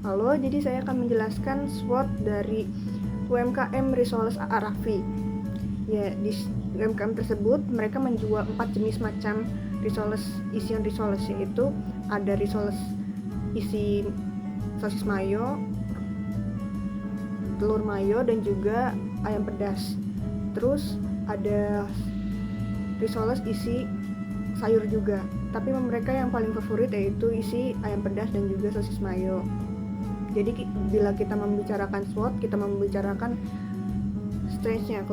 Halo, jadi saya akan menjelaskan SWOT dari UMKM Risoles Arafi. Ya, di UMKM tersebut mereka menjual 4 jenis macam risoles, isian risoles, yaitu ada risoles isi sosis mayo, telur mayo, dan juga ayam pedas. Terus ada risoles isi sayur juga, tapi mereka yang paling favorit yaitu isi ayam pedas dan juga sosis mayo. Jadi bila kita membicarakan SWOT, kita membicarakan strength-nya,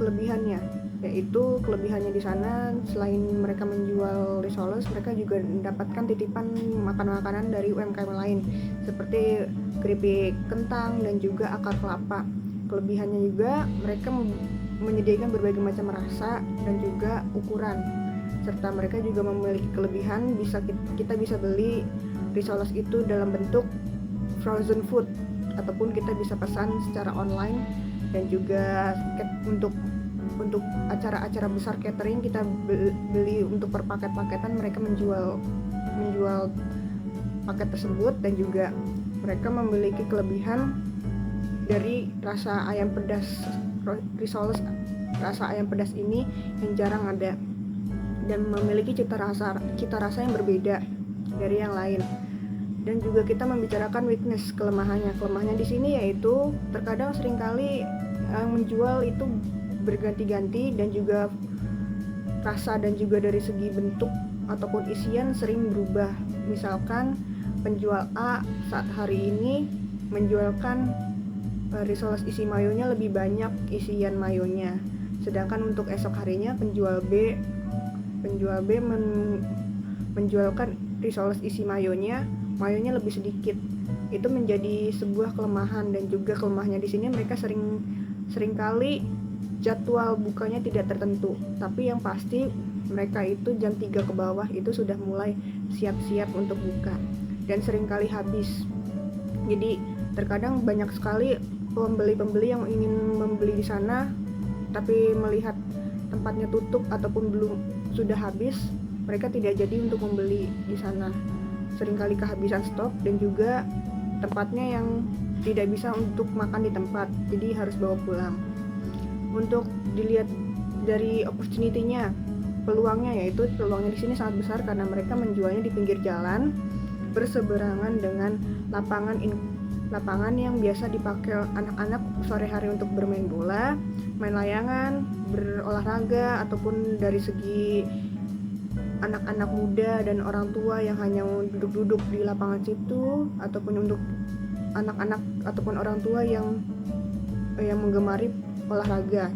kelebihannya, yaitu kelebihannya di sana selain mereka menjual risoles, mereka juga mendapatkan titipan makanan-makanan dari UMKM lain seperti keripik kentang dan juga akar kelapa. Kelebihannya juga mereka menyediakan berbagai macam rasa dan juga ukuran, serta mereka juga memiliki kelebihan kita bisa beli risoles itu dalam bentuk frozen food ataupun kita bisa pesan secara online, dan juga untuk acara-acara besar catering kita beli untuk per paket-paketan, mereka menjual paket tersebut. Dan juga mereka memiliki kelebihan dari rasa ayam pedas risoles. Rasa ayam pedas ini yang jarang ada dan memiliki cita rasa yang berbeda dari yang lain. Dan juga kita membicarakan weakness, kelemahannya di sini yaitu terkadang seringkali menjual itu berganti-ganti, dan juga rasa dan juga dari segi bentuk ataupun isian sering berubah. Misalkan penjual A saat hari ini menjualkan risoles isi mayonya lebih banyak isian mayonya, sedangkan untuk esok harinya penjual B menjualkan risoles isi mayonya lebih sedikit. Itu menjadi sebuah kelemahan. Dan juga kelemahannya di sini mereka seringkali jadwal bukanya tidak tertentu, tapi yang pasti mereka itu jam 3 ke bawah itu sudah mulai siap-siap untuk buka dan seringkali habis. Jadi terkadang banyak sekali pembeli-pembeli yang ingin membeli di sana, tapi melihat tempatnya tutup ataupun sudah habis, mereka tidak jadi untuk membeli di sana. Seringkali kehabisan stok, dan juga tempatnya yang tidak bisa untuk makan di tempat, jadi harus bawa pulang. Untuk dilihat dari opportunity-nya, peluangnya di sini sangat besar karena mereka menjualnya di pinggir jalan berseberangan dengan lapangan yang biasa dipakai anak-anak sore hari untuk bermain bola, main layangan, berolahraga, ataupun dari segi anak-anak muda dan orang tua yang hanya duduk-duduk di lapangan situ, ataupun untuk anak-anak ataupun orang tua yang menggemari olahraga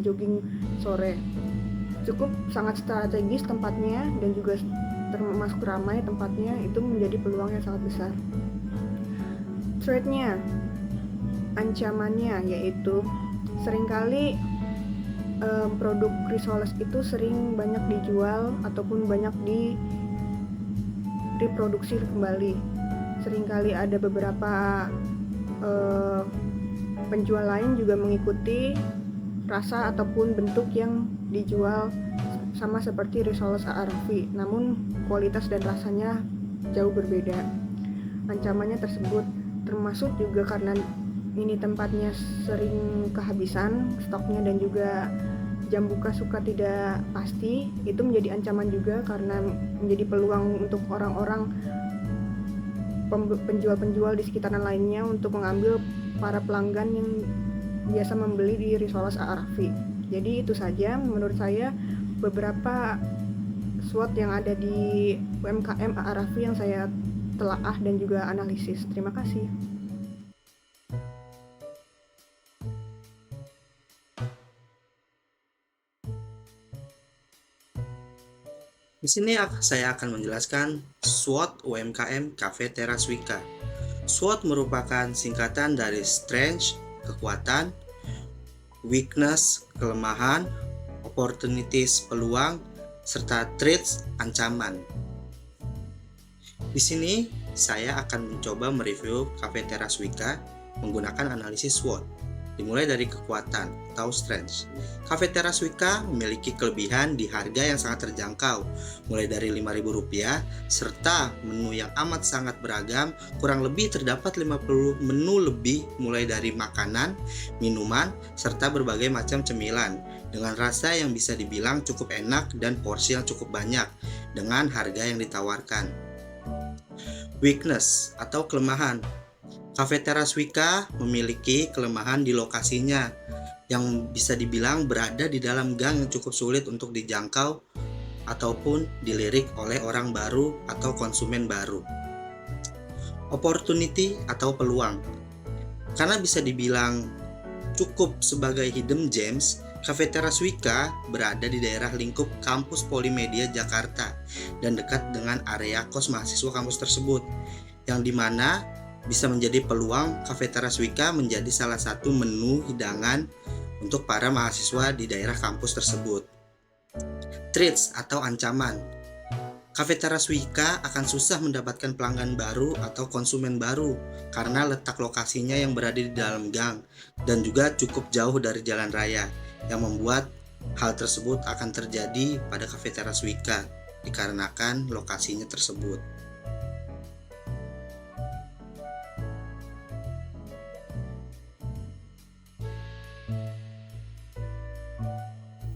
jogging sore. Cukup sangat strategis tempatnya dan juga termasuk ramai tempatnya, itu menjadi peluang yang sangat besar. Threat-nya, ancamannya, yaitu seringkali produk risoles itu sering banyak dijual ataupun banyak direproduksi kembali. Seringkali ada beberapa penjual lain juga mengikuti rasa ataupun bentuk yang dijual sama seperti risoles Arafi, namun kualitas dan rasanya jauh berbeda. Ancamannya tersebut termasuk juga karena ini tempatnya sering kehabisan stoknya, dan juga jam buka suka tidak pasti. Itu menjadi ancaman juga karena menjadi peluang untuk orang-orang penjual-penjual di sekitaran lainnya untuk mengambil para pelanggan yang biasa membeli di risoles Arafi. Jadi itu saja menurut saya beberapa SWOT yang ada di UMKM Arafi yang saya telaah dan juga analisis. Terima kasih. Di sini saya akan menjelaskan SWOT UMKM Cafe Teras Wika. SWOT merupakan singkatan dari strength, kekuatan, weakness, kelemahan, opportunities, peluang, serta threats, ancaman. Di sini saya akan mencoba mereview Cafe Teras Wika menggunakan analisis SWOT. Dimulai dari kekuatan atau strength. Cafe Teras Wika memiliki kelebihan di harga yang sangat terjangkau, mulai dari Rp5.000, serta menu yang amat sangat beragam. Kurang lebih terdapat 50 menu lebih, mulai dari makanan, minuman, serta berbagai macam cemilan, dengan rasa yang bisa dibilang cukup enak dan porsi yang cukup banyak, dengan harga yang ditawarkan. Weakness atau kelemahan. Cafe Teras Wika memiliki kelemahan di lokasinya yang bisa dibilang berada di dalam gang yang cukup sulit untuk dijangkau ataupun dilirik oleh orang baru atau konsumen baru. Opportunity atau peluang. Karena bisa dibilang cukup sebagai hidden gems, Cafe Teras Wika berada di daerah lingkup kampus Polimedia Jakarta dan dekat dengan area kos mahasiswa kampus tersebut, yang dimana bisa menjadi peluang Cafe Teras Wika menjadi salah satu menu hidangan untuk para mahasiswa di daerah kampus tersebut. Threats atau ancaman. Cafe Teras Wika akan susah mendapatkan pelanggan baru atau konsumen baru karena letak lokasinya yang berada di dalam gang dan juga cukup jauh dari jalan raya, yang membuat hal tersebut akan terjadi pada Cafe Teras Wika dikarenakan lokasinya tersebut.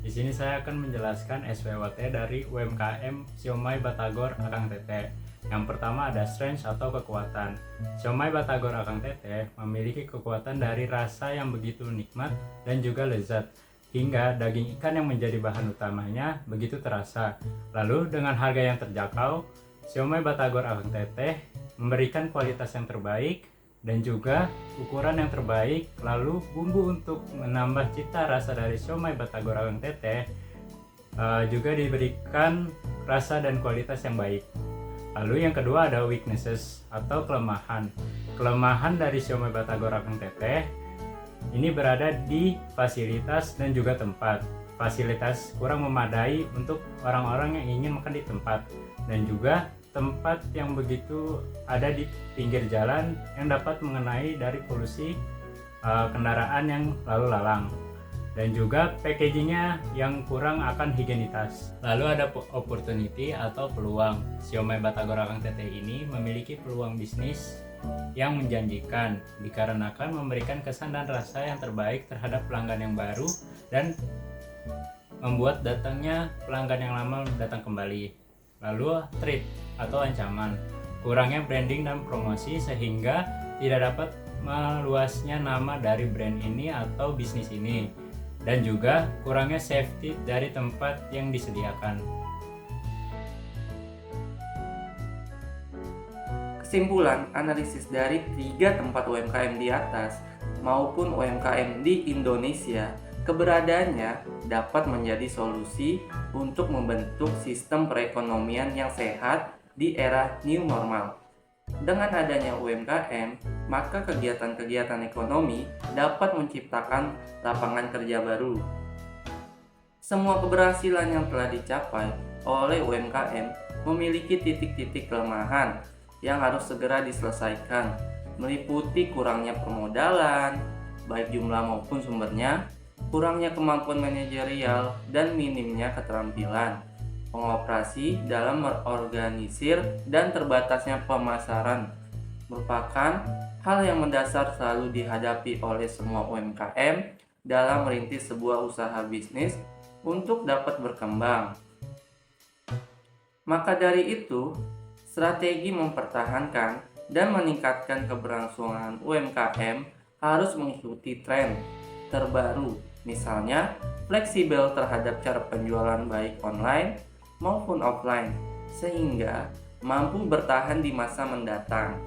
Di sini saya akan menjelaskan SWOT dari UMKM Siomay Batagor Akang Teteh. Yang pertama ada strength atau kekuatan. Siomay Batagor Akang Teteh memiliki kekuatan dari rasa yang begitu nikmat dan juga lezat, hingga daging ikan yang menjadi bahan utamanya begitu terasa. Lalu dengan harga yang terjangkau, Siomay Batagor Akang Teteh memberikan kualitas yang terbaik dan juga ukuran yang terbaik. Lalu bumbu untuk menambah cita rasa dari siomay Batagor Akang Teteh juga diberikan rasa dan kualitas yang baik. Lalu yang kedua ada weaknesses atau kelemahan. Kelemahan dari siomay Batagor Akang Teteh ini berada di fasilitas dan juga tempat. Fasilitas kurang memadai untuk orang-orang yang ingin makan di tempat, dan juga tempat yang begitu ada di pinggir jalan yang dapat mengenai dari polusi kendaraan yang lalu lalang, dan juga packagingnya yang kurang akan higienitas. Lalu ada opportunity atau peluang. Siomay Batagor Akang Teteh ini memiliki peluang bisnis yang menjanjikan dikarenakan memberikan kesan dan rasa yang terbaik terhadap pelanggan yang baru dan membuat datangnya pelanggan yang lama datang kembali. Lalu threat atau ancaman. Kurangnya branding dan promosi sehingga tidak dapat meluasnya nama dari brand ini atau bisnis ini, dan juga kurangnya safety dari tempat yang disediakan. Kesimpulan analisis dari 3 tempat UMKM di atas maupun UMKM di Indonesia, keberadaannya dapat menjadi solusi untuk membentuk sistem perekonomian yang sehat di era new normal. Dengan adanya UMKM, maka kegiatan-kegiatan ekonomi dapat menciptakan lapangan kerja baru. Semua keberhasilan yang telah dicapai oleh UMKM memiliki titik-titik kelemahan yang harus segera diselesaikan, meliputi kurangnya permodalan, baik jumlah maupun sumbernya, kurangnya kemampuan manajerial, dan minimnya keterampilan pengoperasi dalam mengorganisir dan terbatasnya pemasaran merupakan hal yang mendasar selalu dihadapi oleh semua UMKM dalam merintis sebuah usaha bisnis untuk dapat berkembang. Maka dari itu, strategi mempertahankan dan meningkatkan keberlangsungan UMKM harus mengikuti tren terbaru, misalnya fleksibel terhadap cara penjualan baik online maupun offline, sehingga mampu bertahan di masa mendatang.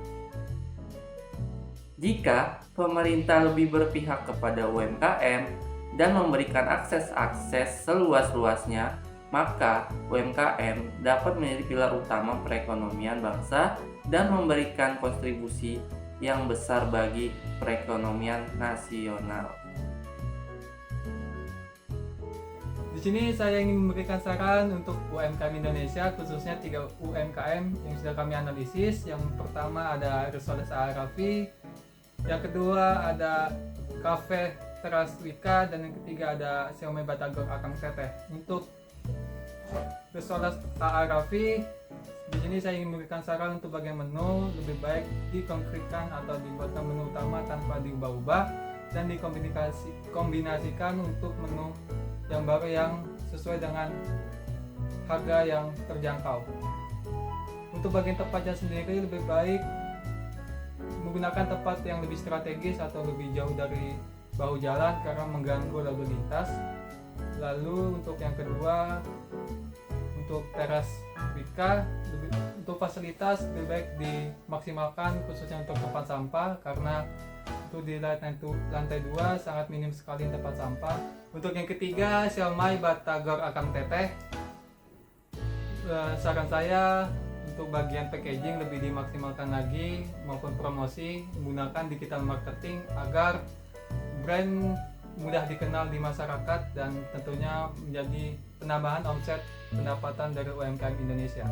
Jika pemerintah lebih berpihak kepada UMKM dan memberikan akses seluas-luasnya, maka UMKM dapat menjadi pilar utama perekonomian bangsa dan memberikan kontribusi yang besar bagi perekonomian nasional. Di sini saya ingin memberikan saran untuk UMKM Indonesia, khususnya 3 UMKM yang sudah kami analisis. Yang pertama ada Risoles Arafi, yang kedua ada Cafe Teras Wika, dan yang ketiga ada Siomay Batagor Akang Teteh. Untuk Restoran AA Raffi, di sini saya ingin memberikan saran untuk bagian menu lebih baik dikonkretkan atau dibuatkan menu utama tanpa diubah-ubah dan dikombinasikan untuk menu yang baru yang sesuai dengan harga yang terjangkau. Untuk bagian tempatnya sendiri lebih baik menggunakan tempat yang lebih strategis atau lebih jauh dari bahu jalan karena mengganggu lalu lintas. Lalu untuk yang kedua, untuk teras Wika, untuk fasilitas lebih baik dimaksimalkan khususnya untuk tempat sampah karena itu di lantai 2 sangat minim sekali tempat sampah. Untuk yang ketiga, Siomay Batagor Akang Teteh, saran saya untuk bagian packaging lebih dimaksimalkan lagi maupun promosi menggunakan digital marketing agar brand mudah dikenal di masyarakat dan tentunya menjadi penambahan omset pendapatan dari UMKM Indonesia.